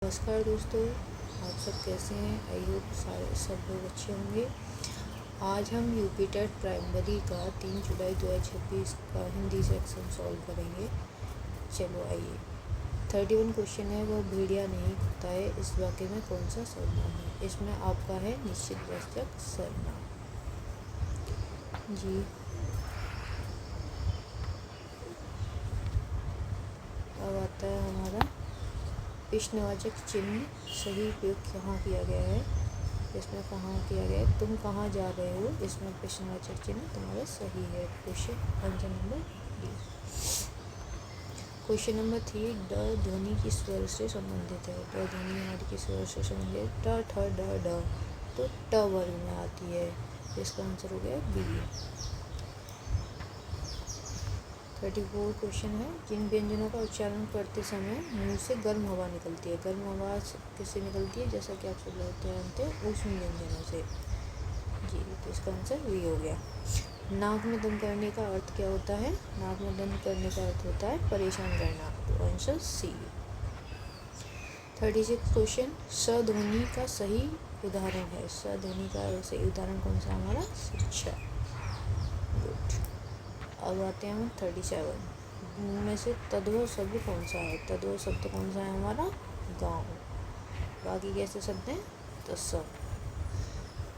नमस्कार दोस्तों, आप सब कैसे हैं। आई होप सारे सब लोग अच्छे होंगे। आज हम यूपी टेट प्राइमरी का 3 जुलाई 2026 का हिंदी सेक्शन सॉल्व करेंगे। चलो आइए। 31 क्वेश्चन है, वह भेड़िया नहीं कुत्ता है, इस वाक्य में कौन सा सर्वनाम है। इसमें आपका है निश्चित वाचक सर्वनाम। जी अब आता है हमारा प्रश्नवाचक चिन्ह। सही प्रयोग कहाँ किया गया है। इसमें कहाँ किया गया है, तुम कहाँ जा रहे हो, इसमें प्रश्नवाचक चिन्ह तुम्हारा सही है। Question answer number D. Question number 3, ड ध्वनि किस स्वर से संबंधित है। ड ध्वनि हमारी किस स्वर से संबंधित है। ट ठ ड ढ, तो ट वर्ग में आती है। इसका आंसर हो गया बी। 34 क्वेश्चन है, जिन व्यंजनों का उच्चारण करते समय मुंह से गर्म हवा निकलती है। गर्म हवा किससे निकलती है, जैसा कि आप सब लोग जानते हैं ऊष्म व्यंजनों से। जी तो इसका आंसर वी हो गया। नाक में दम करने का अर्थ क्या होता है। नाक में दम करने का अर्थ होता है परेशान करना, तो आंसर सी। 36 क्वेश्चन, स ध्वनि का सही उदाहरण है। स ध्वनि का सही उदाहरण कौन सा हमारा, शिक्षा। गुड। अब आते हैं हम 37 में से तद्भव शब्द कौन सा है। तद्भव शब्द कौन सा है हमारा, गाँव। बाकी कैसे शब्द हैं, तो सब।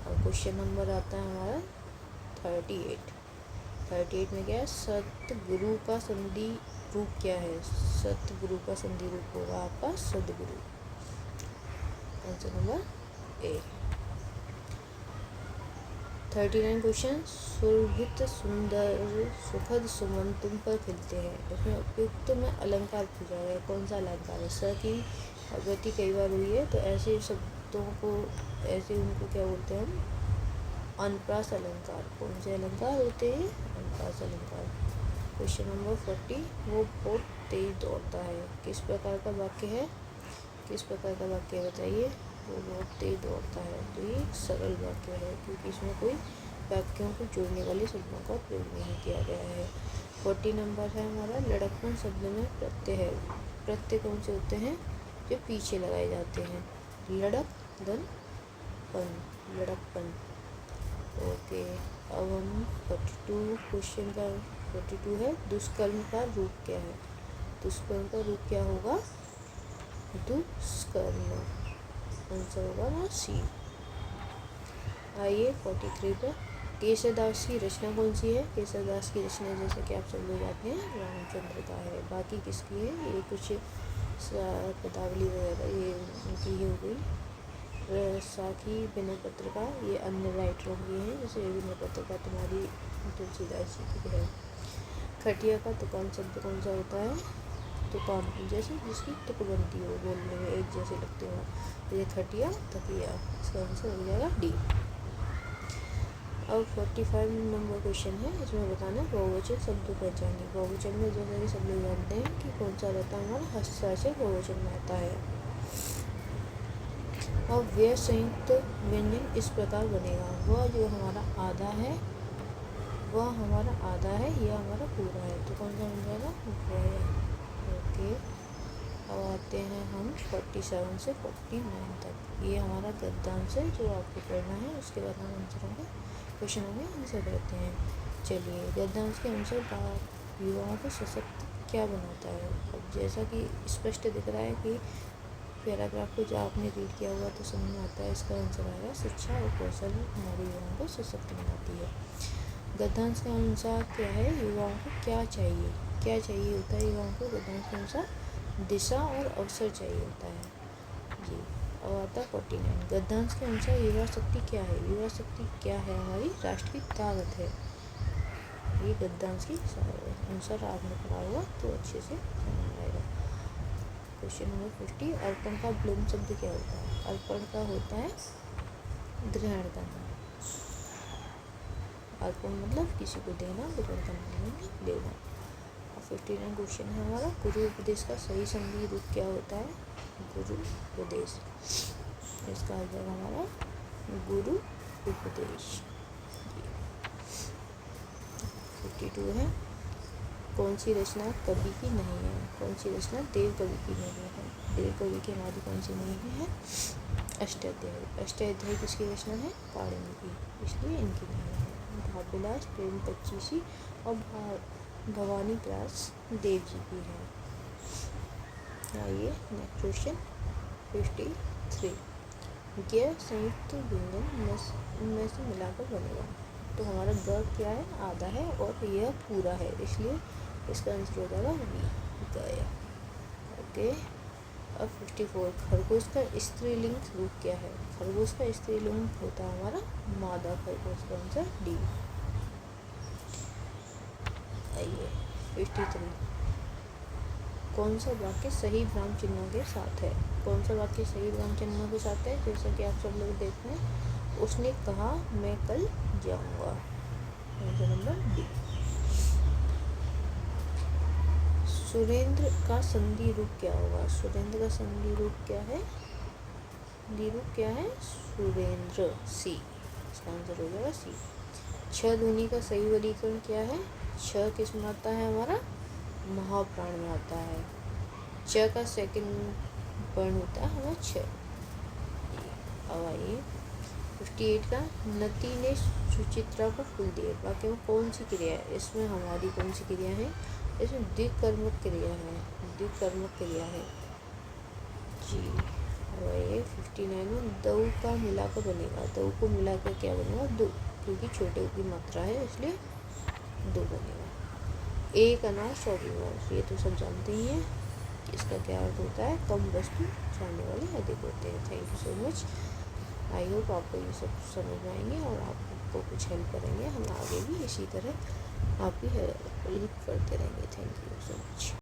और क्वेश्चन नंबर आता है हमारा 38 में क्या है, सतगुरु का संधि रूप क्या है। सतगुरु का संधि रूप होगा आपका सदगुरु। Answer number A. 39 क्वेश्चन, सुरभित सुंदर सुखद सुमन तुम पर खिलते हैं। इसमें उपयुक्त में अलंकार पूछा गया है, कौन सा अलंकार है। स की आवृत्ति कई बार हुई है, तो ऐसे शब्दों को ऐसे उनको क्या बोलते हैं हम, अनुप्रास अलंकार। कौन से अलंकार होते हैं, अनुप्रास अलंकार। क्वेश्चन नंबर 40, वो बहुत तेज दौड़ता है, किस प्रकार का वाक्य है। किस प्रकार का वाक्य है बताइए। वो बहुत तेज दौड़ता है, तो ये एक सरल वाक्य है, क्योंकि इसमें कोई वाक्यों को जोड़ने वाले शब्दों का प्रयोग नहीं किया गया है। 40 नंबर है हमारा, लड़कपन शब्द में प्रत्यय है। प्रत्यय कौन से होते हैं, जो पीछे लगाए जाते हैं। लड़क धन पन, लड़कपन। ओके। अब हम 42 क्वेश्चन का 42 है, दुष्कर्म का रूप क्या है। दुष्कर्म का रूप क्या होगा, दुष्कर्म। आंसर होगा ना सी। आइए 43 पर, केसरदास की रचना कौन सी है। केसरदास की रचना जैसे कि आप सब लोग जानते हैं रामचंद्र का है। बाकी किसकी है, ये कुछ पदावली वगैरह ये उनकी ही हो गई। साखी विनय पत्र का, ये अन्य राइटरों की है, जैसे विनय पत्र का तुम्हारी तुलसीदास जी की है। खटिया का तुकान शब्द कौन सा होता है, तुकान जैसे जिसकी तुक बनती हो, बोलने में एक जैसे लगते हो, ये खटिया तकिया। इसका आंसर हो जाएगा डी। अब 45 नंबर क्वेश्चन है, इसमें बताना बहुवचन शब्द पहचानिए। बहुवचन में जैसे कि सब लोग जानते हैं कि कौन सा रहता है हमारा, हस्ताक्षर बहुवचन में आता है। अब व्यय संयुक्त व्यंजन इस प्रकार बनेगा, वह जो हमारा आधा है, वह हमारा आधा है, यह हमारा पूरा है, तो कौन सा बन जाएगा, वह। ओके। अब आते हैं हम 47 से 49 तक, ये हमारा गद्यांश है जो आपको पढ़ना है। उसके बाद हम आंसर होंगे, क्वेश्चनों में आंसर करते हैं। चलिए, गद्यांश के अनुसार युवाओं को सशक्त क्या बनाता है। अब जैसा कि स्पष्ट दिख रहा है कि पैराग्राफ को जो आपने रीड किया हुआ तो समझ में आता है, इसका आंसर आएगा शिक्षा और कौशल हमारे युवाओं को सशक्त बनाती है। गद्यांश के अनुसार क्या है, युवाओं को क्या चाहिए, क्या चाहिए होता है युवाओं को। गद्यांश के अनुसार दिशा और अवसर चाहिए होता है। जी अब आता है 49, गद्यांश के अनुसार युवा शक्ति क्या है। युवा शक्ति क्या है, हमारी राष्ट्र की ताकत है। ये गद्यांश के अनुसार आपने पढ़ा हुआ तो अच्छे से समझ आएगा। क्वेश्चन नंबर 50, अर्पण का विलोम शब्द क्या होता है। अर्पण का होता है ग्रहण करना। अर्पण मतलब किसी को देना, ग्रहण करना मतलब लेना। 59 क्वेश्चन है हमारा, गुरु उपदेश का सही संधि रूप क्या होता है। गुरु उपदेश, इसका आ जाएगा हमारा गुरु उपदेश। 52 है, कौन सी रचना कवि की नहीं है? कौन सी रचना देव कवि की नहीं है? देव कवि की हमारी कौन सी नहीं है? अष्टाध्यायी। अष्टाध्यायी किसकी रचना है? कालिंदी की, इसलिए इनकी नहीं है। भावविलास प्रेम पच्चीसी और भवानी प्रयास देव जी की है। आइए नेक्स्ट क्वेश्चन 53। गैर संयुक्त व्यंजन में से मिलाकर बनेगा। तो हमारा ग क्या है? आधा है और यह पूरा है, इसलिए इसका आंसर हो जाएगा वी, गया। ओके। अब 54। खरगोश का स्त्रीलिंग रूप क्या है? खरगोश का स्त्रीलिंग होता है हमारा मादा खरगोश, का आंसर डी। आइए 53। कौन सा वाक्य सही विराम चिन्हों के साथ है? कौन सा वाक्य सही विराम चिन्हों के साथ है? जैसा कि आप सब लोग देख रहे हैं, उसने कहा मैं कल जाऊंगा, आंसर नंबर डी। सुरेंद्र का संधि रूप क्या होगा? सुरेंद्र का संधि रूप क्या है? संधि रूप क्या है? सुरेंद्र, सी, इसका आंसर हो जाएगा सी। छ ध्वनि का सही वर्गीकरण क्या है? छ किस में आता है? हमारा महाप्राण में आता है। च का सेकंड वर्ण होता है हमारा छ। अब आइए 58 का नती ने सुचित्रा को फूल दिए, वाक्य में कौन सी क्रिया है? इसमें हमारी कौन सी क्रिया है? इसमें द्विकर्मक क्रिया है, द्विकर्मक क्रिया है जी। अब आइए 59 में दऊ का मिलाकर बनेगा। दऊ को मिलाकर क्या बनेगा? दो, क्योंकि छोटे की मात्रा है इसलिए दो बनेगा। एक अनार 100 बीमार, ये तो सब जानते ही हैं कि इसका क्या अर्थ होता है? कम वस्तु चाहने वाले अधिक होते हैं। Thank you so much. I hope आपको ये सब समझ में आएंगे और आपको कुछ हेल्प करेंगे। हम आगे भी इसी तरह आपकी हेल्प करते रहेंगे। Thank you so much.